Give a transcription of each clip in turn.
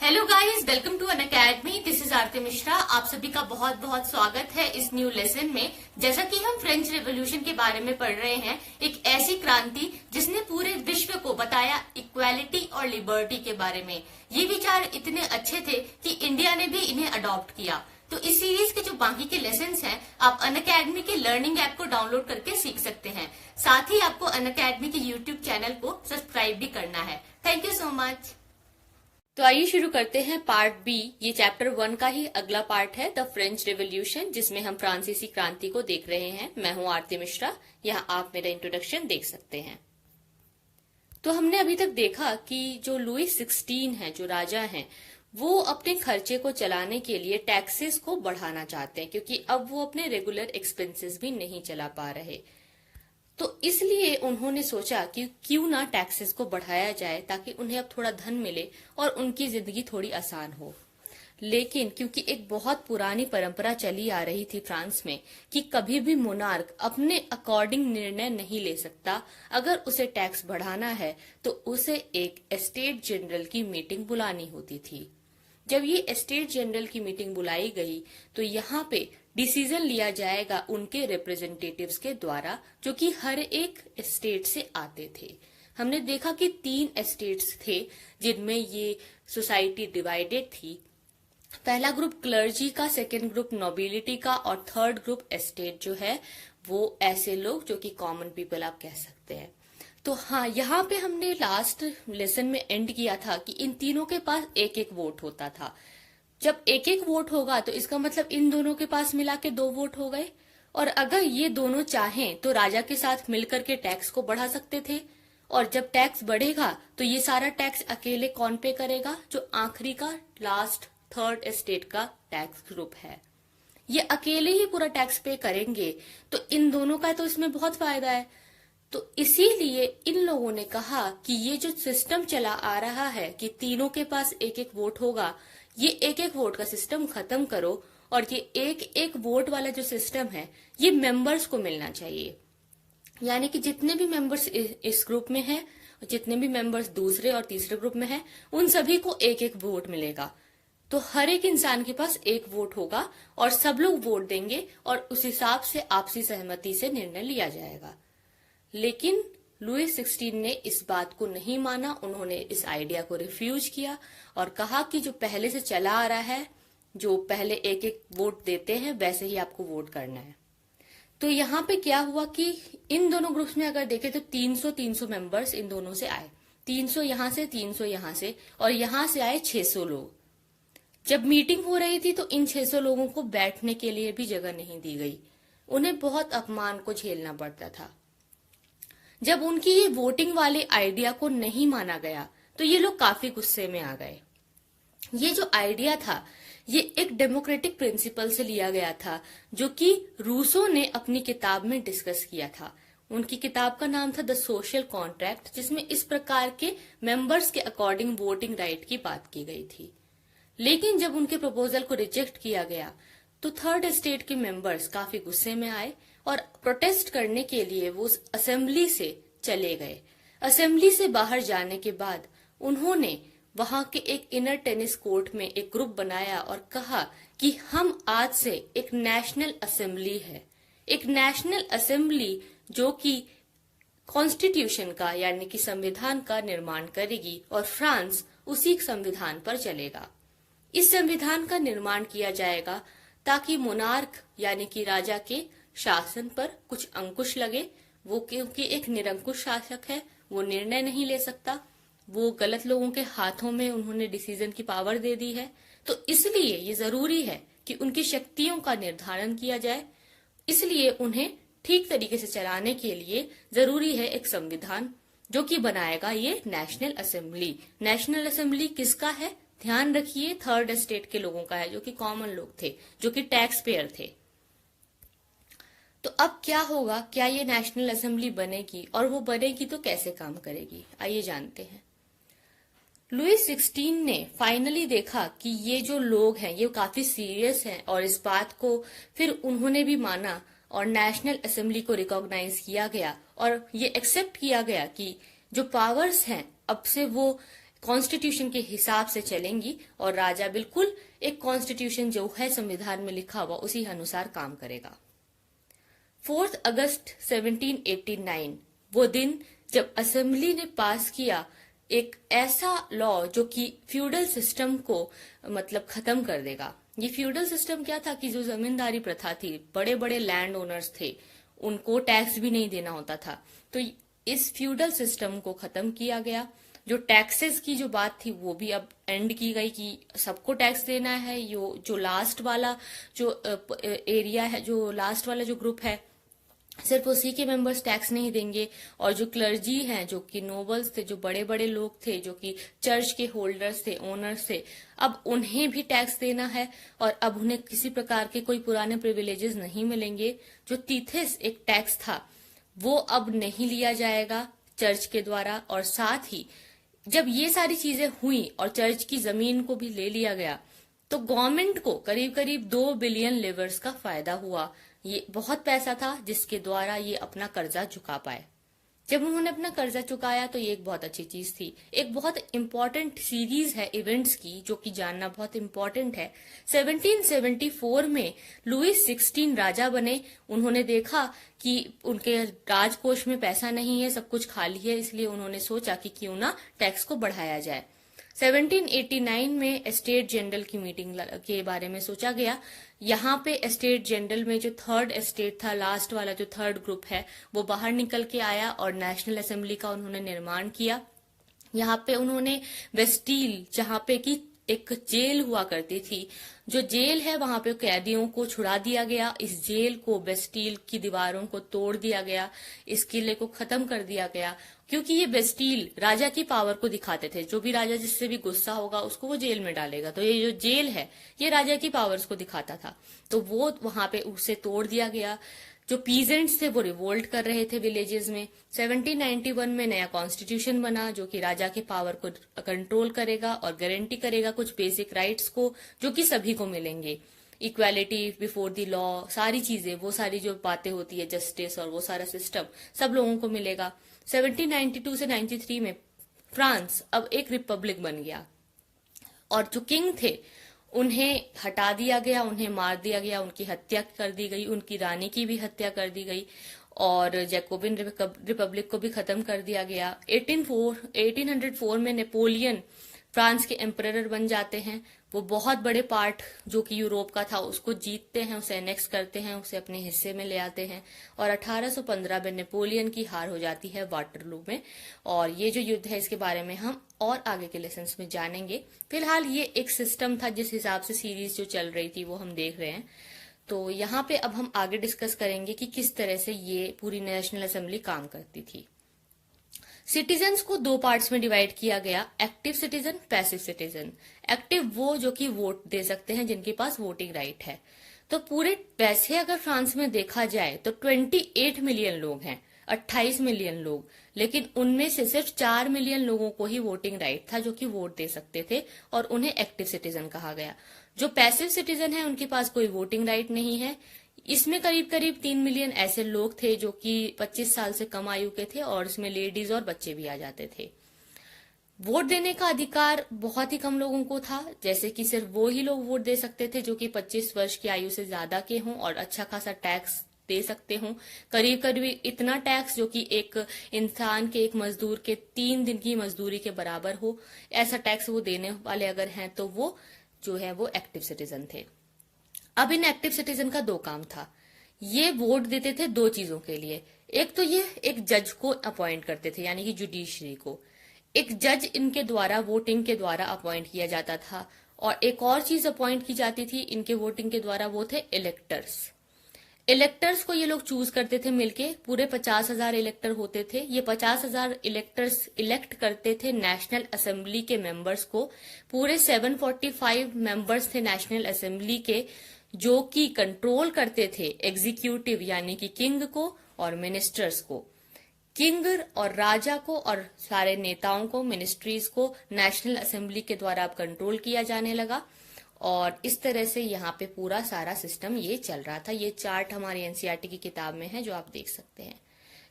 Hello guys, welcome to Unacademy. This is Aarti Mishra. आप सभी का बहुत बहुत स्वागत है इस न्यू लेसन में। जैसा कि हम फ्रेंच रेवोल्यूशन के बारे में पढ़ रहे हैं, एक ऐसी क्रांति जिसने पूरे विश्व को बताया इक्वालिटी और लिबर्टी के बारे में। ये विचार इतने अच्छे थे कि इंडिया ने भी इन्हें अडॉप्ट किया। तो इस सीरीज के जो बाकी के लेसन्स हैं, आप अनअकैडमी के लर्निंग ऐप को डाउनलोड करके सीख सकते हैं। साथ ही आपको अनअकैडमी के यूट्यूब चैनल को सब्सक्राइब भी करना है। Thank you so much. तो आइए शुरू करते हैं पार्ट बी। ये चैप्टर 1 का ही अगला पार्ट है, द फ्रेंच रेवोल्यूशन, जिसमें हम फ्रांसीसी क्रांति को देख रहे हैं। मैं हूं आरती मिश्रा। यहाँ आप मेरा इंट्रोडक्शन देख सकते हैं। तो हमने अभी तक देखा कि जो लुई 16 है, जो राजा हैं, वो अपने खर्चे को चलाने के लिए टैक्सेस को बढ़ाना चाहते हैं, क्योंकि अब वो अपने रेगुलर एक्सपेंसेस भी नहीं चला पा रहे। तो इसलिए उन्होंने सोचा कि क्यों ना टैक्सेस को बढ़ाया जाए, ताकि उन्हें अब थोड़ा धन मिले और उनकी जिंदगी थोड़ी आसान हो। लेकिन क्योंकि एक बहुत पुरानी परंपरा चली आ रही थी फ्रांस में कि कभी भी मोनार्क अपने अकॉर्डिंग निर्णय नहीं ले सकता, अगर उसे टैक्स बढ़ाना है तो उसे एक एस्टेट जनरल की मीटिंग बुलानी होती थी। जब ये एस्टेट जनरल की मीटिंग बुलाई गई तो यहाँ पे डिसीजन लिया जाएगा उनके रिप्रेजेंटेटिव्स के द्वारा, जो कि हर एक स्टेट से आते थे। हमने देखा कि 3 एस्टेट्स थे जिनमें ये सोसाइटी डिवाइडेड थी। पहला ग्रुप क्लर्जी का, सेकेंड ग्रुप नोबिलिटी का और थर्ड ग्रुप एस्टेट जो है वो ऐसे लोग जो कि कॉमन पीपल आप कह सकते हैं। तो हाँ, यहाँ पे हमने लास्ट लेसन में एंड किया था कि इन तीनों के पास एक एक वोट होता था। जब एक एक वोट होगा तो इसका मतलब इन दोनों के पास मिला के 2 वोट हो गए, और अगर ये दोनों चाहें तो राजा के साथ मिलकर के टैक्स को बढ़ा सकते थे। और जब टैक्स बढ़ेगा तो ये सारा टैक्स अकेले कौन पे करेगा? जो आखिरी का लास्ट थर्ड एस्टेट का टैक्स ग्रुप है, ये अकेले ही पूरा टैक्स पे करेंगे। तो इन दोनों का तो इसमें बहुत फायदा है। तो इसीलिए इन लोगों ने कहा कि ये जो सिस्टम चला आ रहा है कि तीनों के पास एक एक वोट होगा, ये एक एक वोट का सिस्टम खत्म करो, और ये एक एक वोट वाला जो सिस्टम है ये मेंबर्स को मिलना चाहिए। यानी कि जितने भी मेंबर्स इस ग्रुप में हैं, जितने भी मेंबर्स दूसरे और तीसरे ग्रुप में हैं, उन सभी को एक एक वोट मिलेगा। तो हर एक इंसान के पास एक वोट होगा और सब लोग वोट देंगे और उस हिसाब से आपसी सहमति से निर्णय लिया जाएगा। लेकिन लुई 16 ने इस बात को नहीं माना। उन्होंने इस आइडिया को रिफ्यूज किया और कहा कि जो पहले से चला आ रहा है, जो पहले एक एक वोट देते हैं, वैसे ही आपको वोट करना है। तो यहाँ पे क्या हुआ कि इन दोनों ग्रुप्स में अगर देखें तो 300 मेंबर्स इन दोनों से आए। 300 यहाँ से, 300 यहाँ से, और यहाँ से आए 600 लोग। जब मीटिंग हो रही थी तो इन 600 लोगों को बैठने के लिए भी जगह नहीं दी गई। उन्हें बहुत अपमान को झेलना पड़ता था। जब उनकी ये वोटिंग वाले आइडिया को नहीं माना गया तो ये लोग काफी गुस्से में आ गए। ये जो आइडिया था ये एक डेमोक्रेटिक प्रिंसिपल से लिया गया था, जो कि रूसो ने अपनी किताब में डिस्कस किया था। उनकी किताब का नाम था द सोशल कॉन्ट्रैक्ट, जिसमें इस प्रकार के मेंबर्स के अकॉर्डिंग वोटिंग राइट की बात की गई थी। लेकिन जब उनके प्रपोजल को रिजेक्ट किया गया तो थर्ड एस्टेट के मेंबर्स काफी गुस्से में आए और प्रोटेस्ट करने के लिए वो असेंबली से चले गए। असेंबली से बाहर जाने के बाद उन्होंने वहां के एक इनर टेनिस कोर्ट में एक ग्रुप बनाया और कहा कि हम आज से एक नेशनल असेंबली है, एक नेशनल असेंबली जो कि कॉन्स्टिट्यूशन का यानी कि संविधान का निर्माण करेगी और फ्रांस उसी संविधान पर चलेगा। इस संविधान का निर्माण किया जाएगा ताकि मोनार्क यानी कि राजा के शासन पर कुछ अंकुश लगे। वो क्योंकि एक निरंकुश शासक है, वो निर्णय नहीं ले सकता, वो गलत लोगों के हाथों में उन्होंने डिसीजन की पावर दे दी है। तो इसलिए ये जरूरी है कि उनकी शक्तियों का निर्धारण किया जाए। इसलिए उन्हें ठीक तरीके से चलाने के लिए जरूरी है एक संविधान, जो कि बनाएगा ये नेशनल असेंबली। नेशनल असेंबली किसका है? ध्यान रखिए, थर्ड एस्टेट के लोगों का है, जो कि कॉमन लोग थे, जो कि टैक्स पेयर थे। तो अब क्या होगा? क्या ये नेशनल असेंबली बनेगी? और वो बनेगी तो कैसे काम करेगी? आइए जानते हैं। लुई 16 ने फाइनली देखा कि ये जो लोग हैं ये काफी सीरियस हैं, और इस बात को फिर उन्होंने भी माना और नेशनल असेंबली को रिकॉग्नाइज किया गया और ये एक्सेप्ट किया गया कि जो पावर्स हैं अब से वो कॉन्स्टिट्यूशन के हिसाब से चलेंगी और राजा बिल्कुल एक कॉन्स्टिट्यूशन जो है संविधान में लिखा हुआ उसी अनुसार काम करेगा। 4 अगस्त 1789 वो दिन जब असेंबली ने पास किया एक ऐसा लॉ जो कि फ्यूडल सिस्टम को मतलब खत्म कर देगा। ये फ्यूडल सिस्टम क्या था कि जो जमींदारी प्रथा थी, बड़े बड़े लैंड ओनर्स थे, उनको टैक्स भी नहीं देना होता था। तो इस फ्यूडल सिस्टम को खत्म किया गया। जो टैक्सेस की जो बात थी वो भी अब एंड की गई कि सबको टैक्स देना है। जो लास्ट वाला जो एरिया है, जो लास्ट वाला जो ग्रुप है, सिर्फ उसी के मेंबर्स टैक्स नहीं देंगे। और जो क्लर्जी हैं, जो कि नोबल्स थे, जो बड़े बड़े लोग थे, जो कि चर्च के होल्डर्स थे, ओनर्स थे, अब उन्हें भी टैक्स देना है। और अब उन्हें किसी प्रकार के कोई पुराने प्रिविलेजेस नहीं मिलेंगे। जो तीथेस एक टैक्स था वो अब नहीं लिया जाएगा चर्च के द्वारा। और साथ ही जब ये सारी चीजें हुई और चर्च की जमीन को भी ले लिया गया तो गवर्नमेंट को करीब करीब 2 बिलियन लिवर्स का फायदा हुआ। ये बहुत पैसा था जिसके द्वारा ये अपना कर्जा चुका पाए। जब उन्होंने अपना कर्जा चुकाया तो ये एक बहुत अच्छी चीज थी। एक बहुत इंपॉर्टेंट सीरीज है इवेंट्स की जो कि जानना बहुत इंपॉर्टेंट है। 1774 में लुइस 16 राजा बने। उन्होंने देखा कि उनके राजकोष में पैसा नहीं है, सब कुछ खाली है, इसलिए उन्होंने सोचा कि क्यों ना टैक्स को बढ़ाया जाए। 1789 में एस्टेट जनरल की मीटिंग के बारे में सोचा गया। यहाँ पे एस्टेट जनरल में जो थर्ड एस्टेट था, लास्ट वाला जो थर्ड ग्रुप है, वो बाहर निकल के आया और नेशनल असेंबली का उन्होंने निर्माण किया। यहाँ पे उन्होंने वेस्टील, जहाँ पे की एक जेल हुआ करती थी, जो जेल है वहां पे कैदियों को छुड़ा दिया गया। इस जेल को, बेस्टील की दीवारों को तोड़ दिया गया, इस किले को खत्म कर दिया गया, क्योंकि ये बेस्टील राजा की पावर को दिखाते थे। जो भी राजा जिससे भी गुस्सा होगा उसको वो जेल में डालेगा। तो ये जो जेल है ये राजा की पावर्स को दिखाता था, तो वो वहां पे उसे तोड़ दिया गया। जो पीजेंट्स थे वो रिवोल्ट कर रहे थे विलेजेस में। 1791 में नया कॉन्स्टिट्यूशन बना जो कि राजा के पावर को कंट्रोल करेगा और गारंटी करेगा कुछ बेसिक राइट्स को जो कि सभी को मिलेंगे। इक्वालिटी बिफोर द लॉ, सारी चीजें, वो सारी जो बातें होती है, जस्टिस और वो सारा सिस्टम सब लोगों को मिलेगा। 1792 से 93 में फ्रांस अब एक रिपब्लिक बन गया और जो किंग थे उन्हें हटा दिया गया, उन्हें मार दिया गया, उनकी हत्या कर दी गई, उनकी रानी की भी हत्या कर दी गई और जैकोबिन रिपब्लिक को भी खत्म कर दिया गया। 1804 में नेपोलियन फ्रांस के एम्परर बन जाते हैं। वो बहुत बड़े पार्ट जो कि यूरोप का था उसको जीतते हैं, उसे एनेक्स करते हैं, उसे अपने हिस्से में ले आते हैं और 1815 में नेपोलियन की हार हो जाती है वाटरलू में। और ये जो युद्ध है इसके बारे में हम और आगे के लेसन्स में जानेंगे। फिलहाल ये एक सिस्टम था जिस हिसाब से सीरीज जो चल रही थी वो हम देख रहे हैं। तो यहाँ पे अब हम आगे डिस्कस करेंगे कि किस तरह से ये पूरी नेशनल असेंबली काम करती थी। सिटीजन्स को 2 पार्ट्स में डिवाइड किया गया, active citizen, passive citizen. Active वो जो कि वोट दे सकते हैं, जिनके पास वोटिंग राइट है। तो पूरे वैसे अगर फ्रांस में देखा जाए तो 28 मिलियन लोग हैं, 28 मिलियन लोग, लेकिन उनमें से सिर्फ 4 मिलियन लोगों को ही वोटिंग राइट था जो कि वोट दे सकते थे और उन्हें एक्टिव सिटीजन कहा गया। जो पैसिव सिटीजन है उनके पास कोई वोटिंग राइट नहीं है। इसमें करीब करीब 3 मिलियन ऐसे लोग थे जो कि 25 साल से कम आयु के थे और इसमें लेडीज और बच्चे भी आ जाते थे। वोट देने का अधिकार बहुत ही कम लोगों को था, जैसे कि सिर्फ वो ही लोग वोट दे सकते थे जो कि 25 वर्ष की आयु से ज्यादा के हों और अच्छा खासा टैक्स दे सकते हों। करीब करीब इतना टैक्स जो कि एक इंसान के, एक मजदूर के 3 दिन की मजदूरी के बराबर हो, ऐसा टैक्स वो देने वाले अगर हैं तो वो जो है वो एक्टिव सिटीजन थे। अब इन एक्टिव सिटीजन का 2 काम था। ये वोट देते थे 2 चीजों के लिए। एक तो ये एक जज को अपॉइंट करते थे, यानी कि जुडिशरी को। एक जज इनके द्वारा वोटिंग के द्वारा अपॉइंट किया जाता था और एक और चीज अपॉइंट की जाती थी इनके वोटिंग के द्वारा, वो थे इलेक्टर्स। इलेक्टर्स को ये लोग चूज करते थे मिलके, पूरे 50,000 इलेक्टर होते थे। ये 50,000 इलेक्टर्स इलेक्ट करते थे नेशनल असेंबली के मेंबर्स को। पूरे 745 मेंबर्स थे नेशनल असेंबली के जो कि कंट्रोल करते थे एग्जीक्यूटिव यानी कि किंग को और मिनिस्टर्स को। किंग और राजा को और सारे नेताओं को, मिनिस्ट्रीज को नेशनल असेंबली के द्वारा अब कंट्रोल किया जाने लगा और इस तरह से यहाँ पे पूरा सारा सिस्टम ये चल रहा था। ये चार्ट हमारी एनसीईआरटी की किताब में है जो आप देख सकते हैं।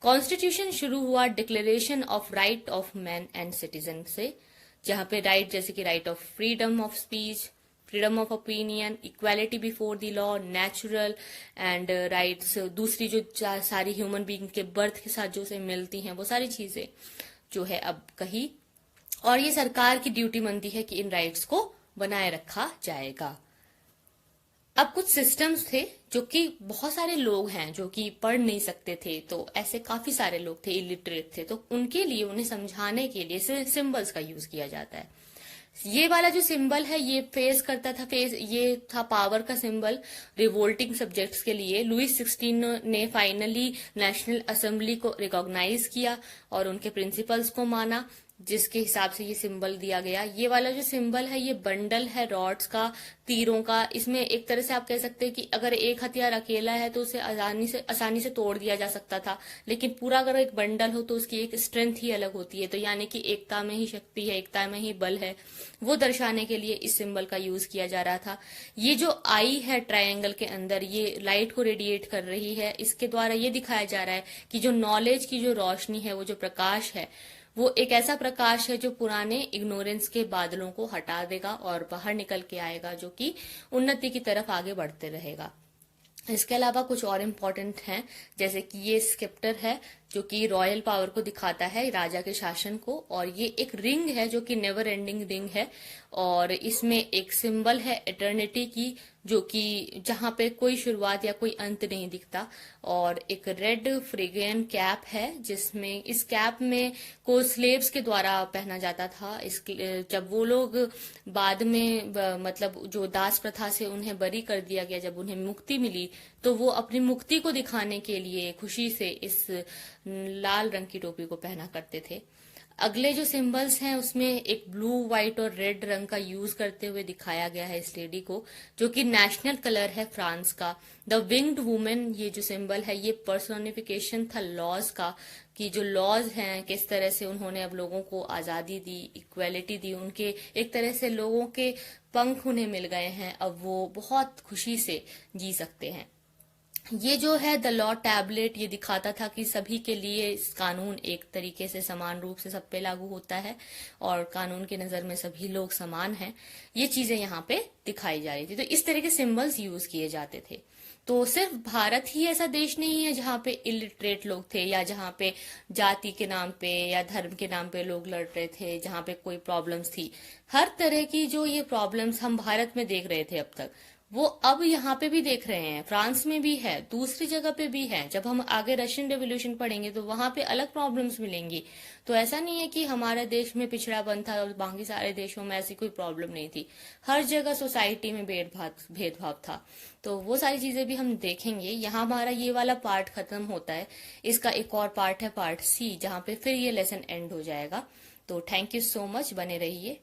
कॉन्स्टिट्यूशन शुरू हुआ declaration of right of man and citizen से। जहाँ पे राइट जैसे कि right of freedom of speech, freedom of opinion, equality before the law, natural and rights, दूसरी जो सारी ह्यूमन बीइंग के बर्थ के साथ जो से मिलती हैं वो सारी चीजें जो है अब कही। और ये सरकार की ड्यूटी बनती है कि इन राइट्स को बनाए रखा जाएगा। अब कुछ सिस्टम्स थे जो कि बहुत सारे लोग हैं जो कि पढ़ नहीं सकते थे, तो ऐसे काफी सारे लोग थे इलिटरेट थे, तो उनके लिए उन्हें समझाने के लिए सिंबल्स का यूज किया जाता है। ये वाला जो सिंबल है ये फेस करता था, ये था पावर का सिंबल रिवोल्टिंग सब्जेक्ट्स के लिए। लुइस 16 ने फाइनली नेशनल असेंबली को रिकॉग्नाइज किया और उनके प्रिंसिपल्स को माना, जिसके हिसाब से ये सिंबल दिया गया। ये वाला जो सिंबल है ये बंडल है रॉड्स का, तीरों का। इसमें एक तरह से आप कह सकते हैं कि अगर एक हथियार अकेला है तो उसे आसानी से तोड़ दिया जा सकता था, लेकिन पूरा अगर एक बंडल हो तो उसकी एक स्ट्रेंथ ही अलग होती है। तो यानी कि एकता में ही शक्ति है, एकता में ही बल है, वो दर्शाने के लिए इस सिंबल का यूज किया जा रहा था। ये जो आई है ट्रायंगल के अंदर, ये लाइट को रेडिएट कर रही है। इसके द्वारा ये दिखाया जा रहा है कि जो नॉलेज की जो रोशनी है, वो जो प्रकाश है, वो एक ऐसा प्रकाश है जो पुराने इग्नोरेंस के बादलों को हटा देगा और बाहर निकल के आएगा, जो कि उन्नति की तरफ आगे बढ़ते रहेगा। इसके अलावा कुछ और इम्पोर्टेंट हैं, जैसे कि ये स्केप्टर है जो कि रॉयल पावर को दिखाता है, राजा के शासन को, और ये एक रिंग है जो कि नेवर एंडिंग रिंग है, और इसमें एक सिंबल है एटर्निटी की, जो कि जहां पे कोई शुरुआत या कोई अंत नहीं दिखता। और एक रेड फ्रिगियन कैप है, जिसमें इस कैप में को स्लेव्स के द्वारा पहना जाता था। जब वो लोग बाद में मतलब जो दास प्रथा से उन्हें बरी कर दिया गया, जब उन्हें मुक्ति मिली, तो वो अपनी मुक्ति को दिखाने के लिए खुशी से इस लाल रंग की टोपी को पहना करते थे। अगले जो सिंबल्स हैं उसमें एक ब्लू, व्हाइट और रेड रंग का यूज करते हुए दिखाया गया है इस लेडी को, जो कि नेशनल कलर है फ्रांस का। द विंग्ड वुमेन, ये जो सिंबल है ये पर्सोनिफिकेशन था लॉज का, कि जो लॉज हैं किस तरह से उन्होंने अब लोगों को आजादी दी, इक्वालिटी दी, उनके एक तरह से लोगों के पंख उन्हें मिल गए हैं, अब वो बहुत खुशी से जी सकते हैं। ये जो है द लॉ टैबलेट, ये दिखाता था कि सभी के लिए इस कानून एक तरीके से समान रूप से सब पे लागू होता है और कानून की नजर में सभी लोग समान हैं। ये चीजें यहाँ पे दिखाई जा रही थी। तो इस तरह के सिंबल्स यूज किए जाते थे। तो सिर्फ भारत ही ऐसा देश नहीं है जहाँ पे इलिटरेट लोग थे, या जहाँ पे जाति के नाम पे या धर्म के नाम पे लोग लड़ रहे थे, जहाँ पे कोई प्रॉब्लम्स थी। हर तरह की जो ये प्रॉब्लम्स हम भारत में देख रहे थे अब तक, वो अब यहाँ पे भी देख रहे हैं। फ्रांस में भी है, दूसरी जगह पे भी है। जब हम आगे रशियन रेवोल्यूशन पढ़ेंगे तो वहां पे अलग प्रॉब्लम्स मिलेंगी। तो ऐसा नहीं है कि हमारे देश में पिछड़ापन था और बाकी सारे देशों में ऐसी कोई प्रॉब्लम नहीं थी। हर जगह सोसाइटी में भेदभाव था। तो वो सारी चीजें भी हम देखेंगे। यहाँ हमारा ये वाला पार्ट खत्म होता है। इसका एक और पार्ट है, पार्ट सी, जहाँ पे फिर ये लेसन एंड हो जाएगा। तो थैंक यू सो मच, बने रहिए।